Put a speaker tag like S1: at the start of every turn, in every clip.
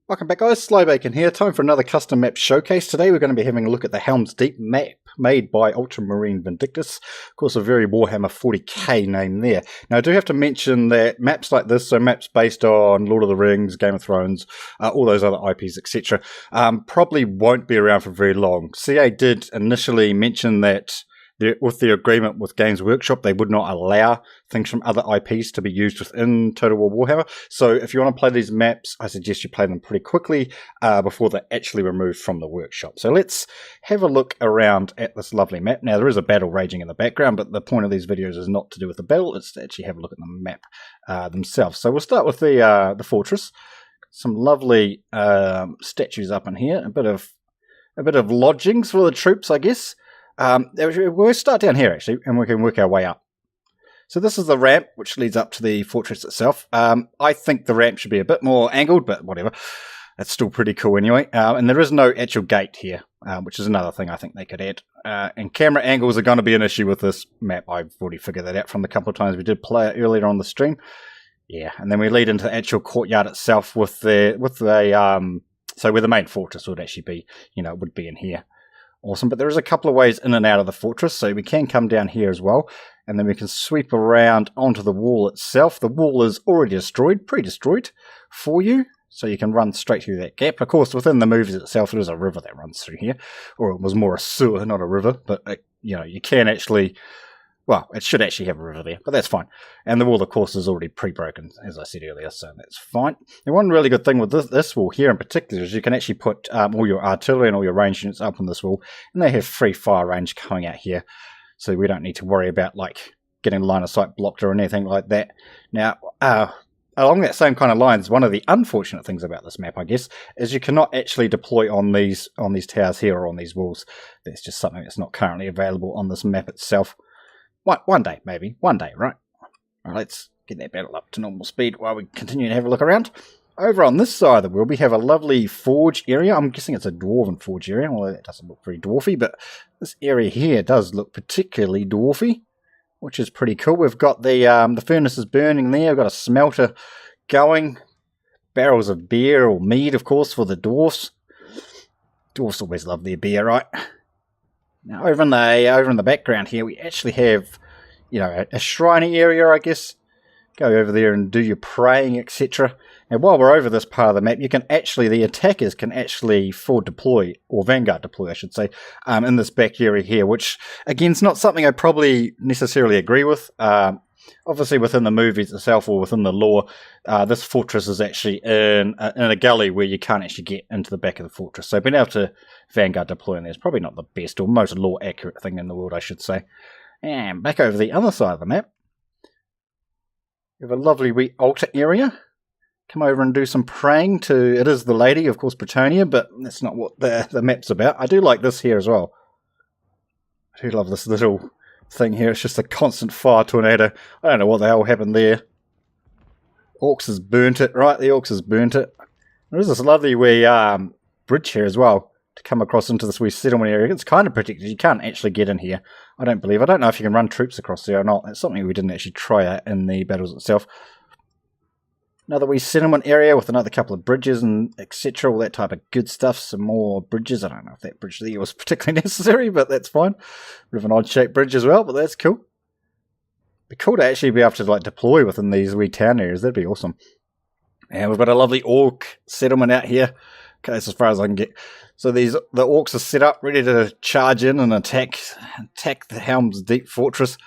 S1: Welcome back guys, Slybacon here. Time for another custom map showcase. Today we're going to be having a look at the Helms Deep map made by Ultramarine Vindictus. Of course a very Warhammer 40k name there. Now I do have to mention that maps like this, so maps based on Lord of the Rings, Game of Thrones, all those other IPs etc. Probably won't be around for very long. CA did initially mention that with their agreement with Games Workshop, they would not allow things from other IPs to be used within Total War Warhammer. So if you want to play these maps, I suggest you play them pretty quickly before they're actually removed from the workshop. So let's have a look around at this lovely map. Now there is a battle raging in the background, but the point of these videos is not to do with the battle, it's to actually have a look at the map themselves. So we'll start with the fortress. Some lovely statues up in here, a bit of lodgings for the troops, I guess. We'll start down here actually, and we can work our way up. So this is the ramp which leads up to the fortress itself. I think the ramp should be a bit more angled, but whatever. It's still pretty cool anyway. And there is no actual gate here, which is another thing I think they could add. And camera angles are going to be an issue with this map. I've already figured that out from the couple of times we did play it earlier on the stream. Yeah, and then we lead into the actual courtyard itself so where the main fortress would actually be, it would be in here. Awesome, but there is a couple of ways in and out of the fortress, so we can come down here as well, and then we can sweep around onto the wall itself. The wall is already destroyed, pre-destroyed for you, so you can run straight through that gap. Of course, within the movies itself, there is a river that runs through here, or it was more a sewer, not a river, but you can actually, well, it should actually have a river there, but that's fine. And the wall, of course, is already pre-broken, as I said earlier, so that's fine. And one really good thing with this wall here in particular is you can actually put all your artillery and all your range units up on this wall, and they have free fire range coming out here, so we don't need to worry about getting line of sight blocked or anything like that. Now, along that same kind of lines, one of the unfortunate things about this map, I guess, is you cannot actually deploy on these towers here or on these walls. That's just something that's not currently available on this map itself. One day, maybe. One day, right? Alright, let's get that battle up to normal speed while we continue to have a look around. Over on this side of the world, we have a lovely forge area. I'm guessing it's a dwarven forge area, although that doesn't look very dwarfy, but this area here does look particularly dwarfy, which is pretty cool. We've got the furnaces burning there. We've got a smelter going. Barrels of beer or mead, of course, for the dwarfs. Dwarfs always love their beer, right? Now, over in the background here, we actually have, a shriny area, I guess. Go over there and do your praying, etc. Now, while we're over this part of the map, the attackers can actually forward deploy, or vanguard deploy, I should say, in this back area here, which, again, is not something I probably necessarily agree with. Obviously, within the movies itself, or within the lore, this fortress is actually in a gully where you can't actually get into the back of the fortress. So being able to vanguard deploy in there is probably not the best or most lore accurate thing in the world, I should say. And back over the other side of the map, we have a lovely wee altar area. Come over and do some praying to, it is the lady, of course, Britannia, but that's not what the map's about. I do like this here as well. I do love this little thing here. It's just a constant fire tornado. I don't know what the hell happened there. Orcs has burnt it, right? The Orcs has burnt it. There's this lovely wee bridge here as well to come across into this wee settlement area. It's kind of protected. You can't actually get in here, I don't believe. I don't know if you can run troops across there or not. It's something we didn't actually try out in the battles itself. Another wee settlement area with another couple of bridges and etc. All that type of good stuff. Some more bridges. I don't know if that bridge there was particularly necessary, but that's fine. Bit of an odd-shaped bridge as well, but that's cool. Be cool to actually be able to deploy within these wee town areas. That'd be awesome. And we've got a lovely orc settlement out here. Okay, that's as far as I can get. So the orcs are set up, ready to charge in and attack the Helms Deep Fortress.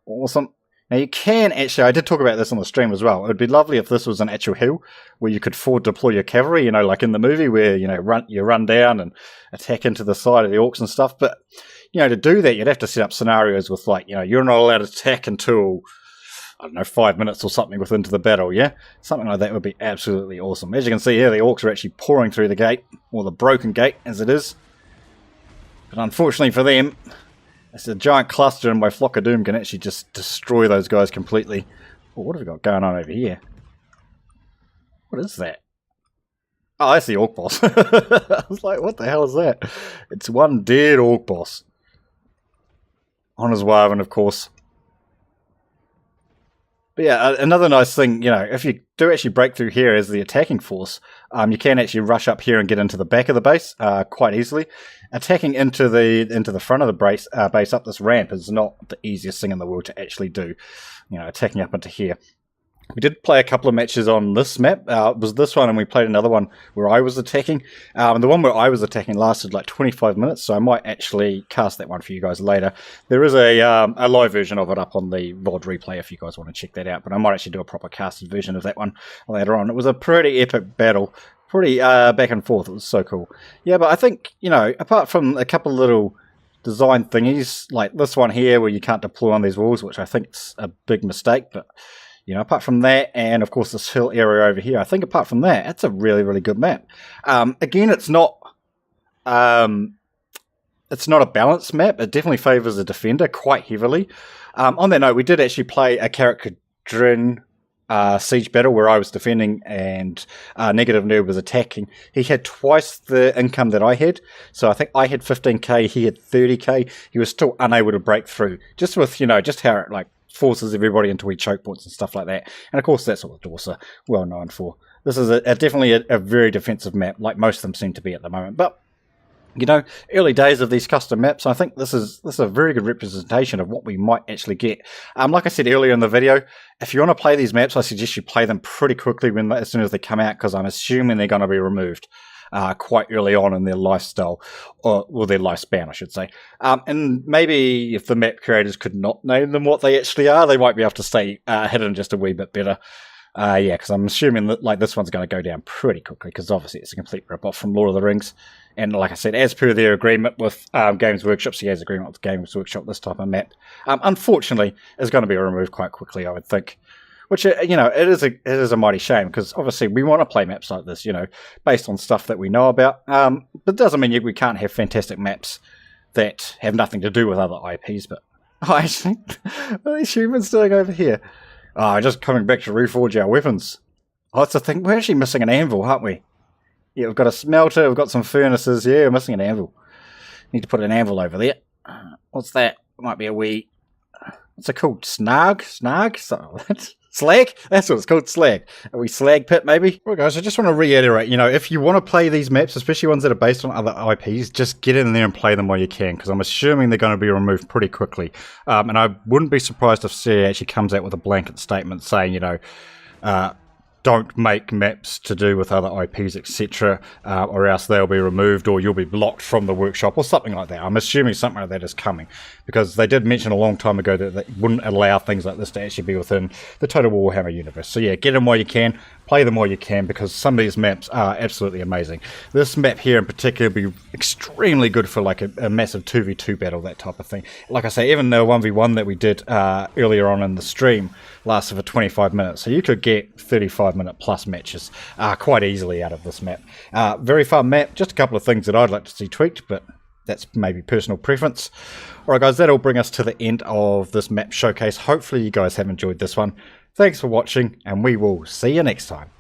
S1: Awesome. Now you can actually, I did talk about this on the stream as well, it would be lovely if this was an actual hill where you could forward deploy your cavalry, like in the movie where, you run down and attack into the side of the orcs and stuff. But, to do that, you'd have to set up scenarios with you're not allowed to attack until, I don't know, 5 minutes or something within the battle, yeah? Something like that would be absolutely awesome. As you can see here, the orcs are actually pouring through the gate, or the broken gate as it is. But unfortunately for them, it's a giant cluster, and my Flock of Doom can actually just destroy those guys completely. Well, what have we got going on over here? What is that? Oh, that's the Orc boss. I was like, what the hell is that? It's one dead Orc boss. On his Wyvern, of course. But yeah, another nice thing, if you do actually break through here as the attacking force, you can actually rush up here and get into the back of the base quite easily. Attacking into the front of the base up this ramp is not the easiest thing in the world to actually do. Attacking up into here. We did play a couple of matches on this map. It was this one, and we played another one where I was attacking. And the one where I was attacking lasted like 25 minutes, so I might actually cast that one for you guys later. There is a live version of it up on the VOD replay if you guys want to check that out, but I might actually do a proper casted version of that one later on. It was a pretty epic battle, pretty back and forth. It was so cool. Yeah, but I think, apart from a couple of little design thingies, like this one here where you can't deploy on these walls, which I think is a big mistake, but... apart from that, and of course this hill area over here, I think apart from that, it's a really, really good map. Again, it's not a balanced map. It definitely favours the defender quite heavily. On that note, we did actually play a Carrick-Cadrin siege battle where I was defending and Negative Nerd was attacking. He had twice the income that I had, so I think I had 15k, he had 30k. He was still unable to break through, just with just how it forces everybody into wee choke points and stuff like that. And of course, that's what the Dwarfs are well known for. This is definitely a very defensive map, like most of them seem to be at the moment. But early days of these custom maps, I think this is a very good representation of what we might actually get. Like I said earlier in the video, if you want to play these maps, I suggest you play them pretty quickly as soon as they come out, because I'm assuming they're going to be removed quite early on in their lifestyle, or their lifespan, I should say. And maybe if the map creators could not name them what they actually are, they might be able to stay hidden just a wee bit better. Yeah, because I'm assuming that this one's going to go down pretty quickly, because obviously it's a complete rip-off from Lord of the Rings. And like I said, as per their agreement with Games Workshop, so he has agreement with Games Workshop, this type of map, unfortunately, is going to be removed quite quickly, I would think. Which, it is a mighty shame, because obviously we want to play maps like this, based on stuff that we know about. But it doesn't mean we can't have fantastic maps that have nothing to do with other IPs. But actually, what are these humans doing over here? Just coming back to reforge our weapons. That's the thing. We're actually missing an anvil, aren't we? Yeah, we've got a smelter, we've got some furnaces. Yeah, we're missing an anvil. Need to put an anvil over there. What's that? It might be a wee... What's it called? Snarg? Slag? That's what it's called, slag. A wee slag pit, maybe? Right, guys, I just want to reiterate, if you want to play these maps, especially ones that are based on other IPs, just get in there and play them while you can, because I'm assuming they're going to be removed pretty quickly. And I wouldn't be surprised if CA actually comes out with a blanket statement saying, don't make maps to do with other IPs, etc., or else they'll be removed, or you'll be blocked from the workshop, or something like that. I'm assuming something like that is coming, because they did mention a long time ago that they wouldn't allow things like this to actually be within the Total Warhammer universe. So yeah, get them while you can, play them while you can, because some of these maps are absolutely amazing. This map here in particular would be extremely good for like a massive 2v2 battle, that type of thing. Like I say, even the 1v1 that we did earlier on in the stream lasted for 25 minutes, so you could get 35-minute plus matches quite easily out of this map. Very fun map, just a couple of things that I'd like to see tweaked, but that's maybe personal preference. Alright guys, that'll bring us to the end of this map showcase. Hopefully you guys have enjoyed this one. Thanks for watching, and we will see you next time.